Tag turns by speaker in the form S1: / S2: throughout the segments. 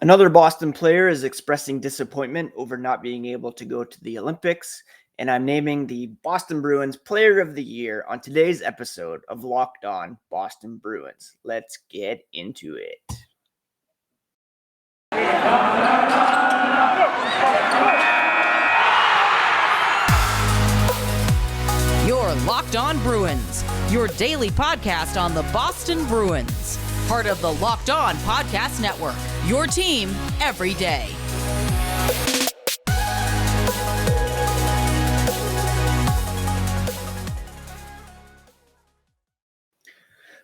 S1: Another Boston player is expressing disappointment over not being able to go to the Olympics, and I'm naming the Boston Bruins Player of the Year on today's episode of Locked On Boston Bruins. Let's get into it.
S2: You're Locked On Bruins, your daily podcast on the Boston Bruins. Part of the Locked On Podcast Network, your team every day.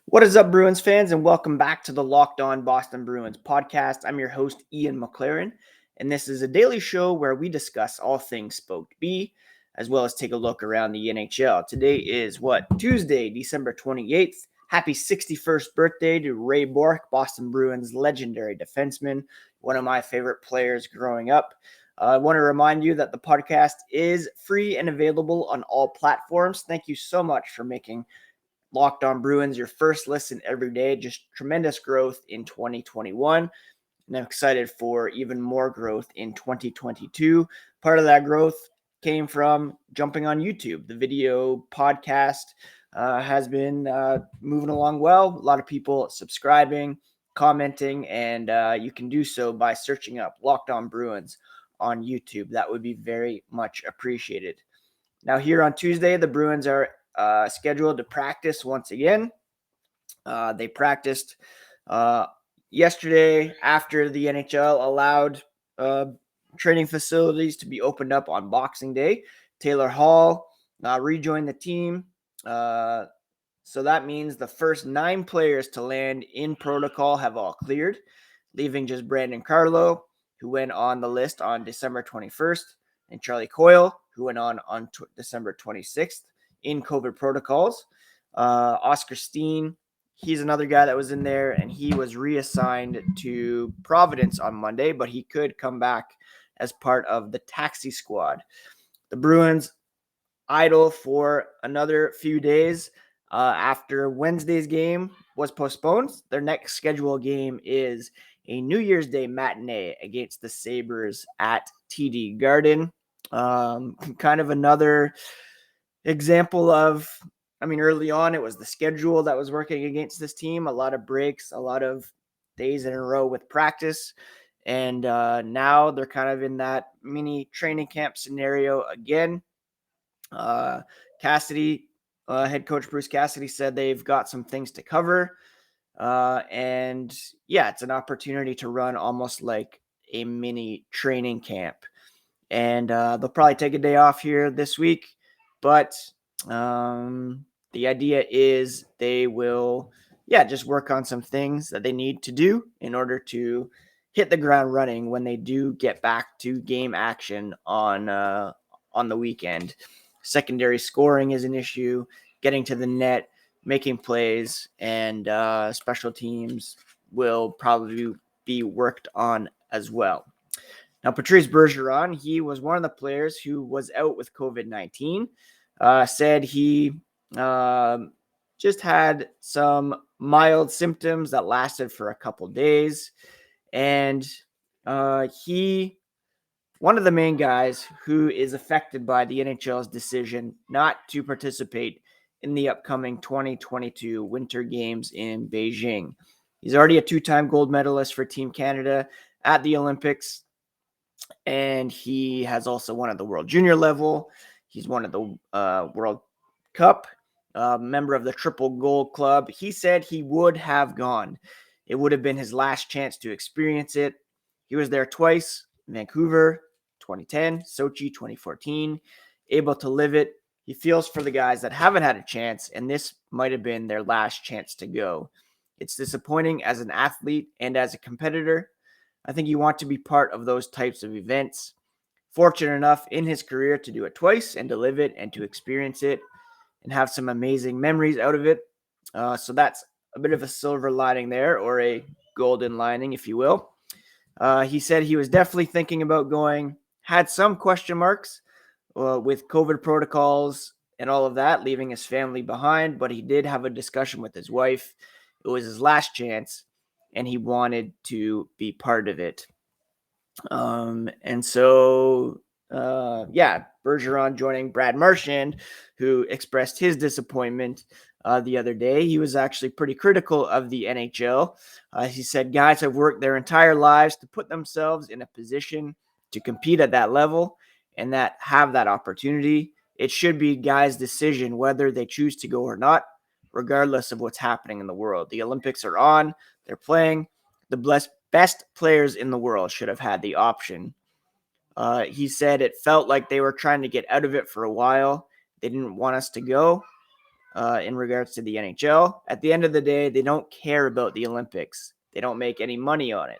S1: What is up, Bruins fans, and welcome back to the Locked On Boston Bruins podcast. I'm your host, Ian McLaren, and this is a daily show where we discuss all things Spoke B, as well as take a look around the NHL. Today is Tuesday, December 28th. Happy 61st birthday to Ray Bourque, Boston Bruins legendary defenseman, one of my favorite players growing up. I want to remind you that the podcast is free and available on all platforms. Thank you so much for making Locked On Bruins your first listen every day. Just tremendous growth in 2021. And I'm excited for even more growth in 2022. Part of that growth came from jumping on YouTube. The video podcast has been moving along well. A lot of people subscribing, commenting, and you can do so by searching up Locked On Bruins on YouTube. That would be very much appreciated. Now, here on Tuesday, the Bruins are scheduled to practice once again. They practiced yesterday after the NHL allowed training facilities to be opened up on Boxing Day. Taylor Hall rejoined the team. So that means the first 9 players to land in protocol have all cleared, leaving just Brandon Carlo, who went on the list on December 21st, and Charlie Coyle, who went on December 26th in COVID protocols. Oscar Steen, he's another guy that was in there, and he was reassigned to Providence on Monday, but he could come back as part of the taxi squad. The Bruins idle for another few days after Wednesday's game was postponed. Their next scheduled game is a New Year's Day matinee against the Sabres at TD Garden. Kind of another example of, early on it was the schedule that was working against this team. A lot of breaks, a lot of days in a row with practice. And now they're kind of in that mini training camp scenario again. Cassidy, head coach Bruce Cassidy, said they've got some things to cover. And yeah, it's an opportunity to run almost like a mini training camp. And they'll probably take a day off here this week. But the idea is they will, just work on some things that they need to do in order to hit the ground running when they do get back to game action on the weekend. Secondary scoring is an issue, getting to the net, making plays, and special teams will probably be worked on as well. Now, Patrice Bergeron, he was one of the players who was out with COVID-19, said he just had some mild symptoms that lasted for a couple days. And one of the main guys who is affected by the NHL's decision not to participate in the upcoming 2022 Winter Games in Beijing. He's already a 2-time gold medalist for Team Canada at the Olympics. And he has also won at the World Junior level. He's won at the World Cup, member of the Triple Gold Club. He said he would have gone. It would have been his last chance to experience it. He was there twice, Vancouver, 2010, Sochi, 2014, able to live it. He feels for the guys that haven't had a chance, and this might have been their last chance to go. It's disappointing as an athlete and as a competitor. I think you want to be part of those types of events. Fortunate enough in his career to do it twice and to live it and to experience it and have some amazing memories out of it. So that's a bit of a silver lining there, or a golden lining, if you will. He said he was definitely thinking about going, had some question marks with COVID protocols and all of that, leaving his family behind, but he did have a discussion with his wife. It was his last chance. and he wanted to be part of it. And so, Bergeron joining Brad Marchand, who expressed his disappointment the other day. He was actually pretty critical of the NHL. He said, guys have worked their entire lives to put themselves in a position to compete at that level and that have that opportunity. It should be guys' decision whether they choose to go or not, regardless of what's happening in the world. The Olympics are on, they're playing. The best players in the world should have had the option. He said it felt like they were trying to get out of it for a while. They didn't want us to go in regards to the NHL. At the end of the day, they don't care about the Olympics. They don't make any money on it.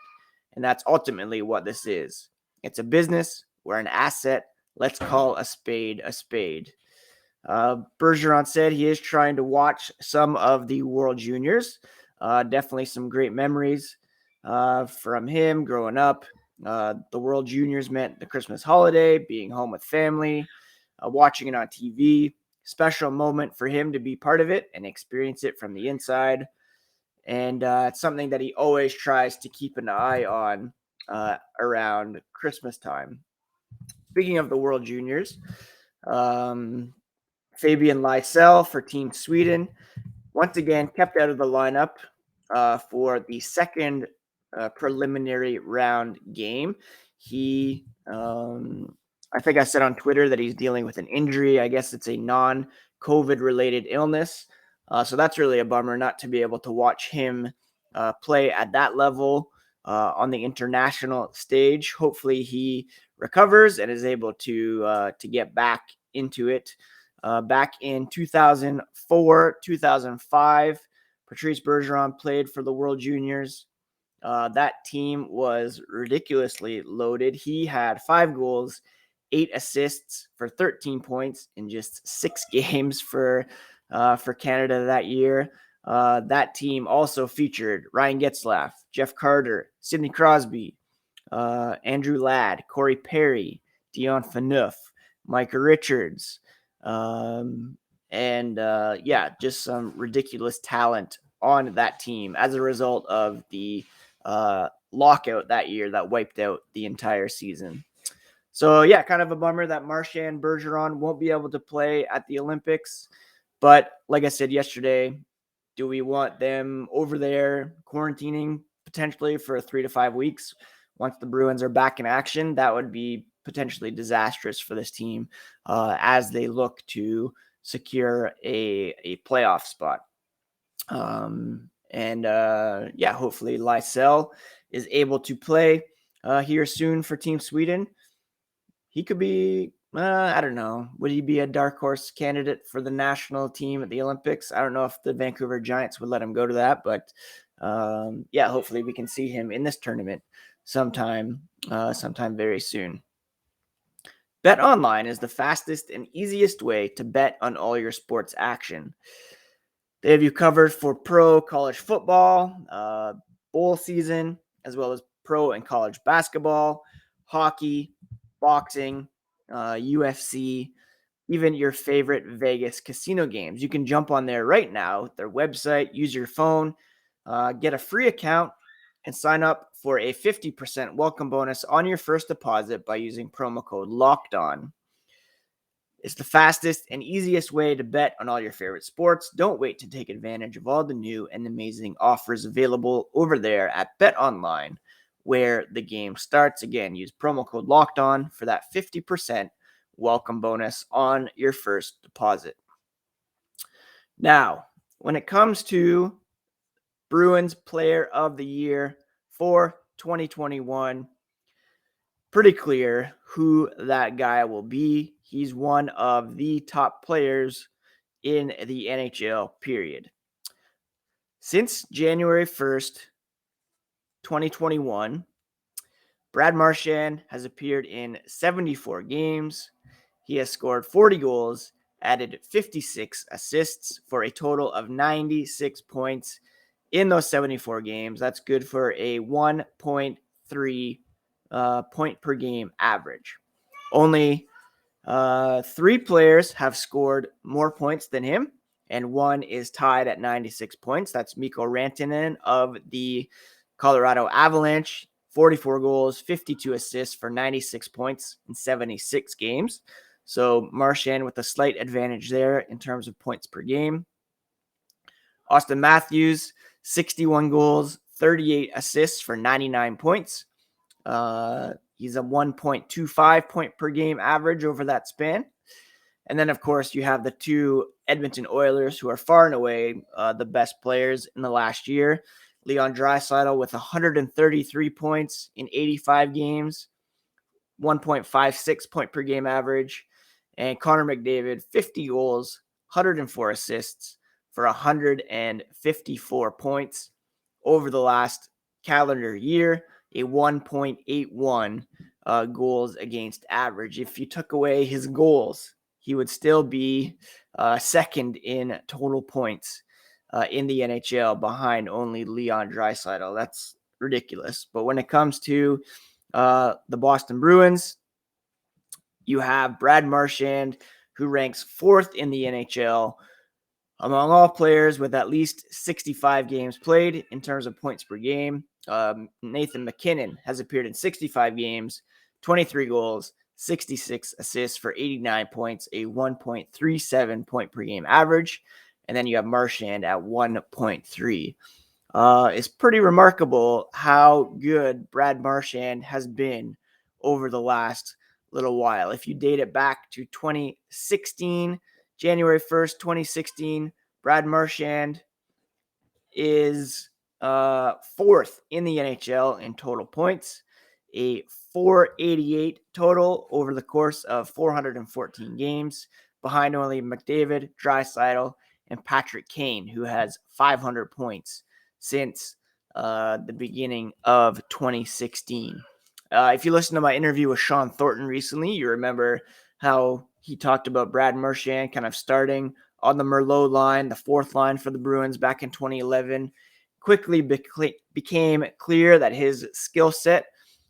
S1: And that's ultimately what this is. It's a business. We're an asset. Let's call a spade a spade. Bergeron said he is trying to watch some of the World Juniors. Definitely some great memories from him growing up. The World Juniors meant the Christmas holiday, being home with family, watching it on TV. Special moment for him to be part of it and experience it from the inside. And it's something that he always tries to keep an eye on around Christmas time. Speaking of the World Juniors, Fabian Lysell for Team Sweden once again kept out of the lineup for the second preliminary round game. He, I think I said on Twitter that he's dealing with an injury. I guess it's a non-COVID related illness. So that's really a bummer not to be able to watch him play at that level on the international stage. Hopefully he recovers and is able to get back into it. Back in 2004, 2005, Patrice Bergeron played for the World Juniors. That team was ridiculously loaded. He had 5 goals, 8 assists for 13 points in just 6 games for Canada that year. That team also featured Ryan Getzlaf, Jeff Carter, Sidney Crosby, Andrew Ladd, Corey Perry, Dion Phaneuf, Micah Richards, just some ridiculous talent on that team as a result of the lockout that year that wiped out the entire season. So, yeah, kind of a bummer that Marchand Bergeron won't be able to play at the Olympics. But like I said yesterday, do we want them over there quarantining potentially for 3 to 5 weeks once the Bruins are back in action? That would be potentially disastrous for this team as they look to secure a playoff spot. Hopefully Lysell is able to play here soon for Team Sweden. He could be, I don't know, would he be a dark horse candidate for the national team at the Olympics? I don't know if the Vancouver Giants would let him go to that, but hopefully we can see him in this tournament sometime very soon. BetOnline is the fastest and easiest way to bet on all your sports action. They have you covered for pro college football, bowl season, as well as pro and college basketball, hockey, boxing, UFC, even your favorite Vegas casino games. You can jump on there right now, their website, use your phone, get a free account, and sign up for a 50% welcome bonus on your first deposit by using promo code LOCKEDON. It's the fastest and easiest way to bet on all your favorite sports. Don't wait to take advantage of all the new and amazing offers available over there at BetOnline, where the game starts. Again, use promo code LOCKEDON for that 50% welcome bonus on your first deposit. Now, when it comes to Bruins Player of the Year for 2021, pretty clear who that guy will be. He's one of the top players in the NHL, period. Since January 1st, 2021, Brad Marchand has appeared in 74 games. He has scored 40 goals, added 56 assists for a total of 96 points in those 74 games. That's good for a 1.3 point per game average. Only 3 players have scored more points than him, and one is tied at 96 points. That's Mikko Rantanen of the Colorado Avalanche, 44 goals, 52 assists for 96 points in 76 games. So Marchand with a slight advantage there in terms of points per game. Austin Matthews, 61 goals, 38 assists for 99 points. He's a 1.25 point per game average over that span. And then, of course, you have the two Edmonton Oilers, who are far and away the best players in the last year. Leon Draisaitl with 133 points in 85 games, 1.56 point per game average. And Connor McDavid, 50 goals, 104 assists for 154 points over the last calendar year, a 1.81 goals against average. If you took away his goals, he would still be second in total points in the NHL behind only Leon Draisaitl. That's ridiculous. But when it comes to the Boston Bruins, you have Brad Marchand, who ranks fourth in the NHL among all players with at least 65 games played in terms of points per game. Nathan MacKinnon has appeared in 65 games, 23 goals, 66 assists for 89 points, a 1.37 point per game average. And then you have Marchand at 1.3. It's pretty remarkable how good Brad Marchand has been over the last little while. If you date it back to 2016, January 1st, 2016, Brad Marchand is fourth in the NHL in total points, a 488 total over the course of 414 games, behind only McDavid, Draisaitl, and Patrick Kane, who has 500 points since the beginning of 2016. If you listen to my interview with Sean Thornton recently, you remember how he talked about Brad Marchand kind of starting on the Merlot line, the fourth line for the Bruins back in 2011. Quickly became clear that his skill set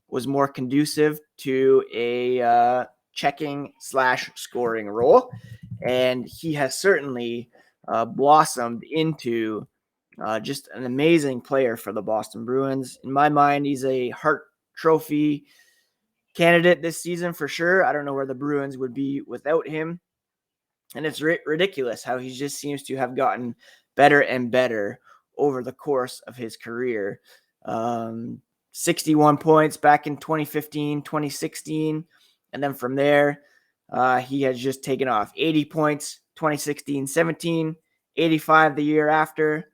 S1: was more conducive to a checking/scoring role. And he has certainly blossomed into just an amazing player for the Boston Bruins. In my mind, he's a Hart Trophy candidate this season for sure. I don't know where the Bruins would be without him. And it's ridiculous how he just seems to have gotten better and better over the course of his career. 61 points back in 2015, 2016. And then from there, he has just taken off. 80 points, 2016, 17, 85 the year after.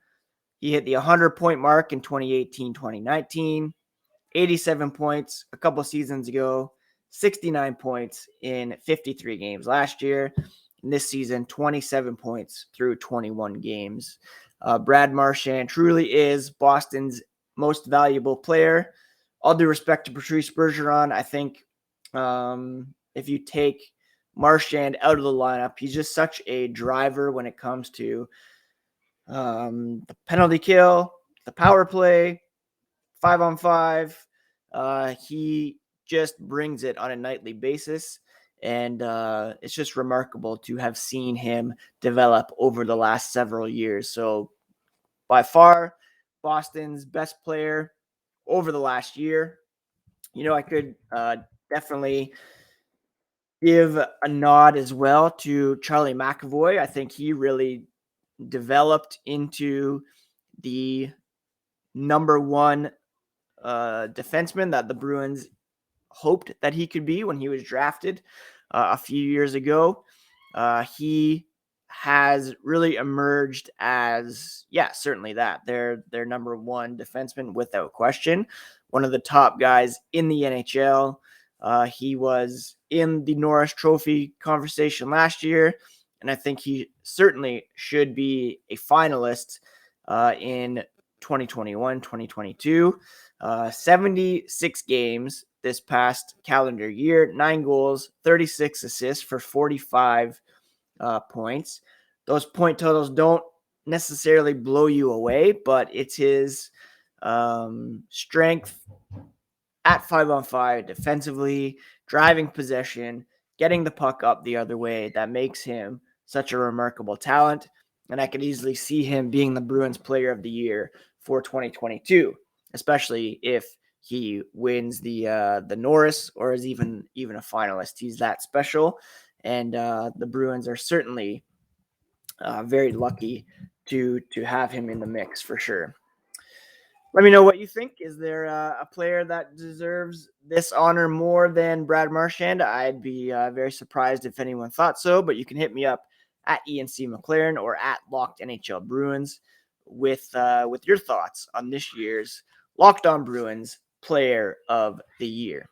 S1: He hit the 100-point mark in 2018, 2019. 87 points a couple seasons ago, 69 points in 53 games last year. And this season, 27 points through 21 games. Brad Marchand truly is Boston's most valuable player. All due respect to Patrice Bergeron, I think if you take Marchand out of the lineup, he's just such a driver when it comes to the penalty kill, the power play, 5-on-5. He just brings it on a nightly basis. And it's just remarkable to have seen him develop over the last several years. So by far, Boston's best player over the last year. I could definitely give a nod as well to Charlie McAvoy. I think he really developed into the number one defenseman that the Bruins hoped that he could be when he was drafted a few years ago. He has really emerged as, certainly that. They're number one defenseman without question. One of the top guys in the NHL. He was in the Norris Trophy conversation last year, and I think he certainly should be a finalist in 2021, 2022. 76 games this past calendar year, 9 goals, 36 assists for 45 points. Those point totals don't necessarily blow you away, but it's his strength at 5-on-5 defensively, driving possession, getting the puck up the other way that makes him such a remarkable talent. And I could easily see him being the Bruins Player of the Year for 2022. especially if he wins the Norris or is even a finalist. He's that special, and the Bruins are certainly very lucky to have him in the mix for sure. Let me know what you think. Is there a player that deserves this honor more than Brad Marchand? I'd be very surprised if anyone thought so, but you can hit me up at Ian McLaren or at Locked NHL Bruins with your thoughts on this year's Locked On Bruins Player of the Year.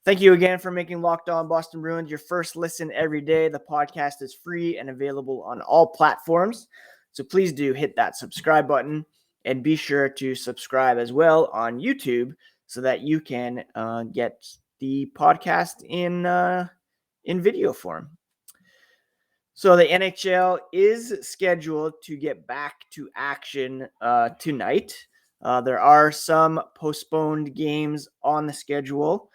S1: Thank you again for making Locked On Boston Bruins your first listen every day. The podcast is free and available on all platforms, so please do hit that subscribe button and be sure to subscribe as well on YouTube so that you can get the podcast in video form. So the NHL is scheduled to get back to action tonight. There are some postponed games on the schedule,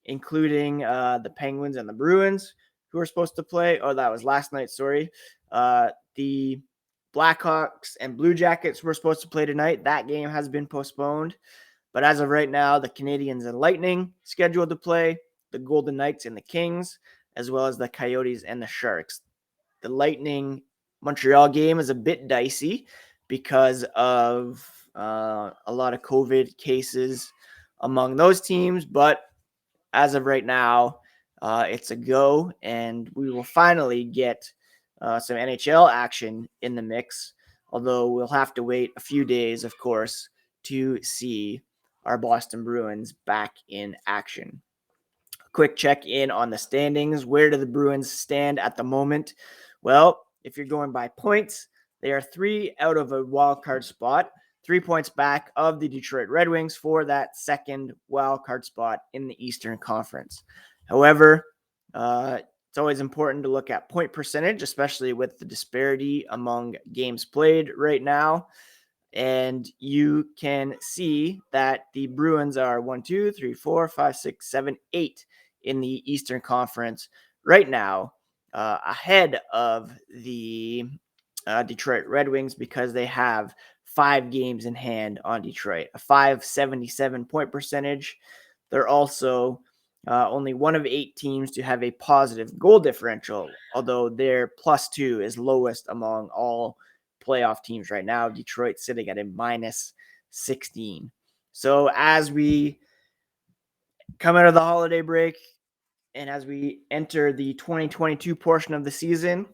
S1: including the Penguins and the Bruins, who are supposed to play. Oh, that was last night, sorry. The Blackhawks and Blue Jackets were supposed to play tonight. That game has been postponed. But as of right now, the Canadiens and Lightning scheduled to play, the Golden Knights and the Kings, as well as the Coyotes and the Sharks. The Lightning Montreal game is a bit dicey because of a lot of COVID cases among those teams, but as of right now, it's a go, and we will finally get some NHL action in the mix, although we'll have to wait a few days, of course, to see our Boston Bruins back in action. A quick check in on the standings. Where do the Bruins stand at the moment? Well, if you're going by points, they are 3 out of a wild card spot, 3 points back of the Detroit Red Wings for that second wild card spot in the Eastern Conference. However, it's always important to look at point percentage, especially with the disparity among games played right now. And you can see that the Bruins are 1, 2, 3, 4, 5, 6, 7, 8 in the Eastern Conference right now, ahead of the Detroit Red Wings because they have 5 games in hand on Detroit, a .577 point percentage. They're also only one of 8 teams to have a positive goal differential, although their +2 is lowest among all playoff teams right now. Detroit sitting at a -16. So as we come out of the holiday break and as we enter the 2022 portion of the season,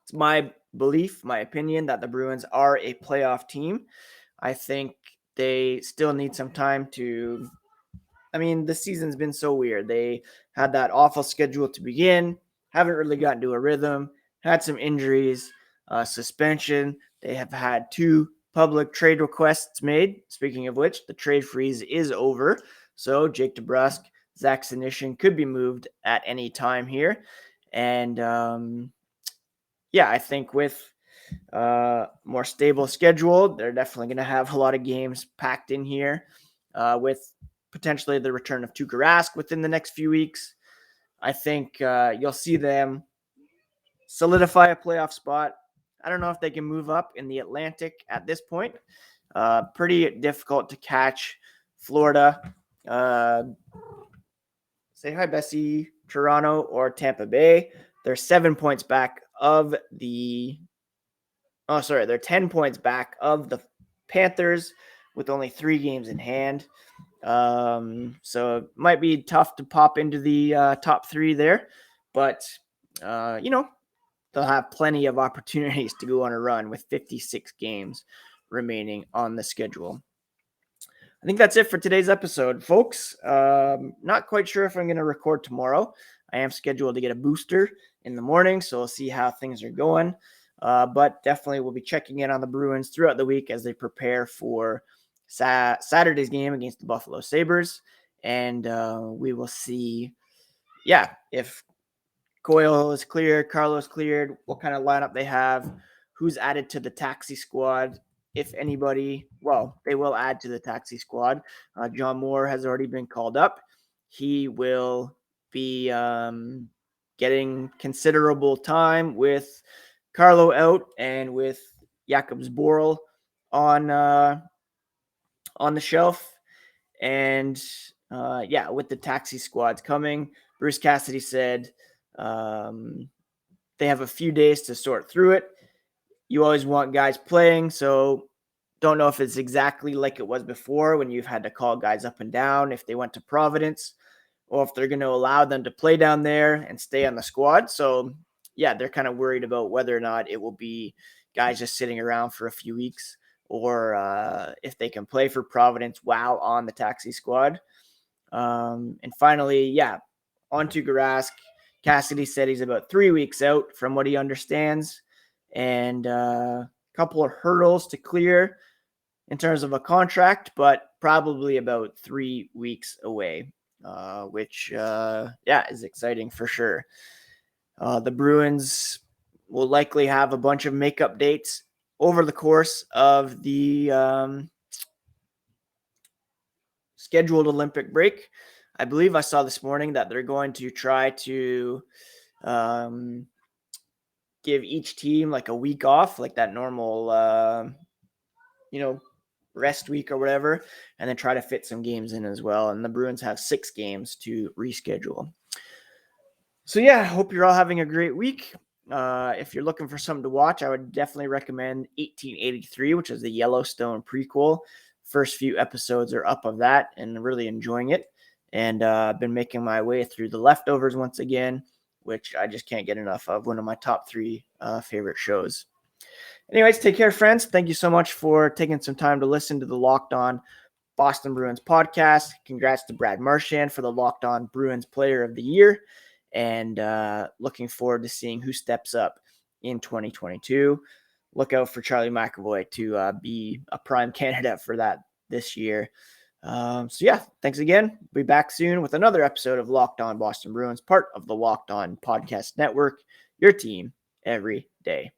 S1: it's my belief, my opinion, that the Bruins are a playoff team. I think they still need some time to... I mean, the season's been so weird. They had that awful schedule to begin, haven't really gotten to a rhythm, had some injuries, suspension. They have had 2 public trade requests made. Speaking of which, the trade freeze is over. So Jake DeBrusk, Zach Senyshyn could be moved at any time here. And I think with more stable schedule, they're definitely going to have a lot of games packed in here with potentially the return of Tuukka Rask within the next few weeks. I think you'll see them solidify a playoff spot. I don't know if they can move up in the Atlantic at this point. Pretty difficult to catch Florida. Say hi, Bessie. Toronto or Tampa Bay. They're 7 points back of the... Oh, sorry. They're 10 points back of the Panthers with only 3 games in hand. So it might be tough to pop into the top 3 there, but they'll have plenty of opportunities to go on a run with 56 games remaining on the schedule. I think that's it for today's episode, folks. Not quite sure if I'm going to record tomorrow. I am scheduled to get a booster in the morning, so we'll see how things are going. But definitely we'll be checking in on the Bruins throughout the week as they prepare for Saturday's game against the Buffalo Sabres. And we will see, if Coyle is cleared, Carlos cleared, what kind of lineup they have, who's added to the taxi squad. If anybody, they will add to the taxi squad. John Moore has already been called up. He will be getting considerable time with Carlo out and with Jakobs Borrell on on the shelf. And with the taxi squads coming, Bruce Cassidy said they have a few days to sort through it. You always want guys playing, so don't know if it's exactly like it was before when you've had to call guys up and down if they went to Providence, or if they're going to allow them to play down there and stay on the squad. So, yeah, they're kind of worried about whether or not it will be guys just sitting around for a few weeks, or if they can play for Providence while on the taxi squad. And finally, on to Garask. Cassidy said he's about 3 weeks out from what he understands, and a couple of hurdles to clear in terms of a contract, but probably about 3 weeks away, which is exciting for sure. The Bruins will likely have a bunch of makeup dates over the course of the scheduled Olympic break. I believe I saw this morning that they're going to try to give each team like a week off, like that normal, rest week or whatever, and then try to fit some games in as well. And the Bruins have 6 games to reschedule. So I hope you're all having a great week. If you're looking for something to watch, I would definitely recommend 1883, which is the Yellowstone prequel. First few episodes are up of that and really enjoying it. And I've been making my way through The Leftovers once again, which I just can't get enough of. One of my top 3 favorite shows. Anyways, take care, friends. Thank you so much for taking some time to listen to the Locked On Boston Bruins podcast. Congrats to Brad Marchand for the Locked On Bruins Player of the Year. And looking forward to seeing who steps up in 2022. Look out for Charlie McAvoy to be a prime candidate for that this year. Thanks again. We'll be back soon with another episode of Locked On Boston Bruins, part of the Locked On Podcast Network, your team every day.